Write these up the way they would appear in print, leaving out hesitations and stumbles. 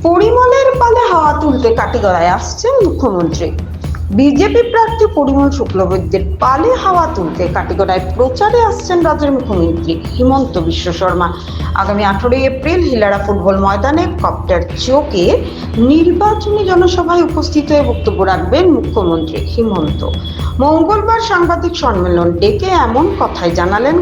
পরিমলের পালে হাওয়া তুলতে কাটিগড়ায় আসছেন মুখ্যমন্ত্রী। বিজেপি প্রার্থী পরিমল শুক্লবৈদ্যের পালে হাওয়া তুলতে কাটিগড়ায় প্রচারে আসছেন রাজ্যের মুখ্যমন্ত্রী হিমন্ত বিশ্ব শর্মা। আগামী 18 এপ্রিল হিলাড়া ফুটবল ময়দানে কপ্টার চোখে নির্বাচনী জনসভায় উপস্থিত হয়ে বক্তব্য রাখবেন মুখ্যমন্ত্রী হিমন্ত। মঙ্গলবার সাংবাদিক সম্মেলন ডেকে এমন কথাই জানালেন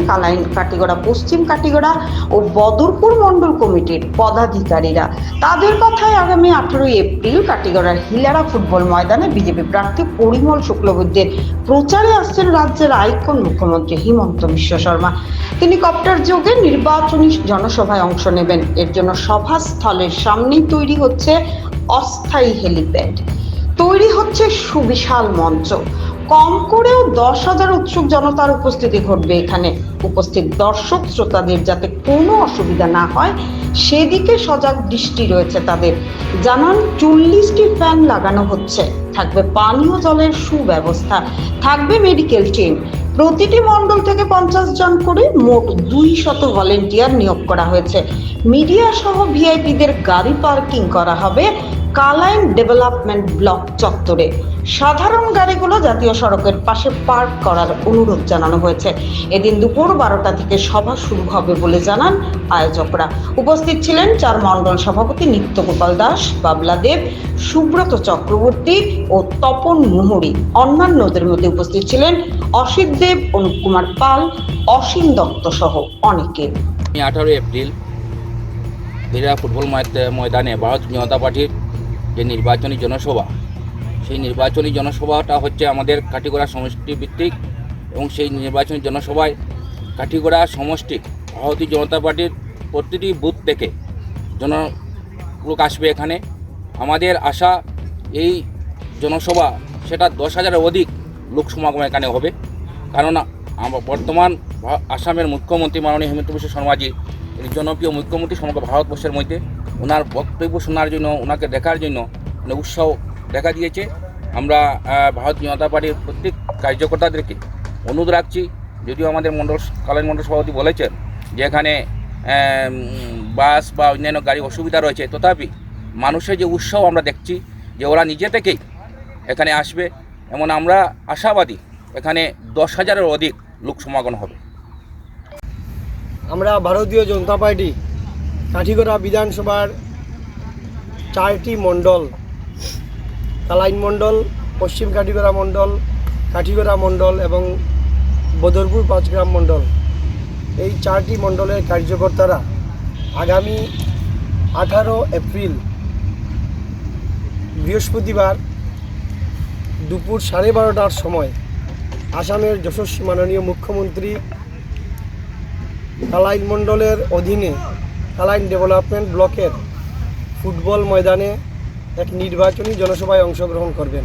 কাটিগড়া পশ্চিম কাটিগড়া ও বদরপুর মণ্ডল কমিটির পদাধিকারীরা। তাদের কথায় আগামী 18 এপ্রিল কাটিগড়ার হিলাড়া ফুটবল ময়দানে বিজেপি প্রার্থী পরিমল শুক্লবৈদ্যের প্রচারে আসছেন রাজ্যের আইকন মুখ্যমন্ত্রী হিমন্ত বিশ্ব শর্মা। তিনি কপ্টার যোগে নির্বাচনী জনসভায় অংশ নেবেন। এর জন্য সভাস্থলের সামনেই তৈরি হচ্ছে অস্থায়ী হেলিপ্যাড, তৈরি হচ্ছে সুবিশাল মঞ্চ। কম করেও 10,000 উৎসুক জনতার উপস্থিতি ঘটবে এখানে। উপস্থিত দর্শক শ্রোতাদের যাতে কোনো অসুবিধা না হয় সেদিকে সজাগ দৃষ্টি রয়েছে তাদের। জানান 40টি ফ্যান লাগানো হচ্ছে, থাকবে পানীয় জলের সুব্যবস্থা, থাকবে মেডিকেল টিম। প্রতিটি মণ্ডল থেকে 50 জন করে মোট 200 ভলেন্টিয়ার নিয়োগ করা হয়েছে। মিডিয়া সহ ভিআইপিদের গাড়ি পার্কিং করা হবে কালাইন ডেভেলপমেন্ট ব্লক চত্বরে। সাধারণ গাড়িগুলো জাতীয় সড়কের পাশে পার্ক করার অনুরোধ জানানো হয়েছে। এদিন দুপুর 12টা থেকে সভা শুরু হবে বলে জানান আয়োজকরা। উপস্থিত ছিলেন 4 মণ্ডল সভাপতি নিত্যগোপাল দাস, বাবলা দেব, সুব্রত চক্রবর্তী ও তপন মুহুরী। অন্যান্যদের মধ্যে উপস্থিত ছিলেন অসিত দেব, অনুপ কুমার পাল, অসীম দত্ত সহ অনেকে। 18 এপ্রিল হিলাড়া ফুটবল ময়দানে ভারতীয় জনতা পার্টির যে নির্বাচনী জনসভা, সেই নির্বাচনী জনসভাটা হচ্ছে আমাদের কাটিগড়া সমষ্টি ভিত্তিক, এবং সেই নির্বাচনী জনসভায় কাটিগড়া সমষ্টি ভারতীয় জনতা পার্টির প্রতিটি বুথ থেকে লোক আসবে এখানে। আমাদের আশা এই জনসভা সেটা 10,000-এর অধিক লোক সমাগম এখানে হবে, কারণ বর্তমান আসামের মুখ্যমন্ত্রী মাননীয় হিমন্ত বিশ্ব শর্মাজি জনপ্রিয় মুখ্যমন্ত্রী সমগ্র ভারতবর্ষের মধ্যে। ওনার বক্তব্য শোনার জন্য, ওনাকে দেখার জন্য উৎসাহ দেখা দিয়েছে। আমরা ভারতীয় জনতা পার্টির প্রত্যেক কার্যকর্তাদেরকে অনুরোধ রাখছি, যদিও আমাদের কালাইন মণ্ডল সভাপতি বলেছেন যে এখানে বাস বা অন্যান্য গাড়ি অসুবিধা রয়েছে, তথাপি মানুষের যে উৎসাহ আমরা দেখছি যে ওরা নিজে থেকেই এখানে আসবে, এমন আমরা আশাবাদী এখানে 10,000-এর অধিক লোক সমাগম হবে। আমরা ভারতীয় জনতা পার্টি কাঠিগড়া বিধানসভার 4টি মণ্ডল, কালাইন মণ্ডল, পশ্চিম কাঠিগড়া মণ্ডল, কাঠিগড়া মণ্ডল এবং বদরপুর 5 গ্রাম মণ্ডল, এই 4টি মণ্ডলের কার্যকর্তারা আগামী 18 এপ্রিল বৃহস্পতিবার দুপুর 12:30টার সময় আসামের যশস্বী মাননীয় মুখ্যমন্ত্রী কালাইন মণ্ডলের অধীনে কালাইন ডেভেলপমেন্ট ব্লকের ফুটবল ময়দানে এক নির্বাচনী জনসভায় অংশগ্রহণ করবেন।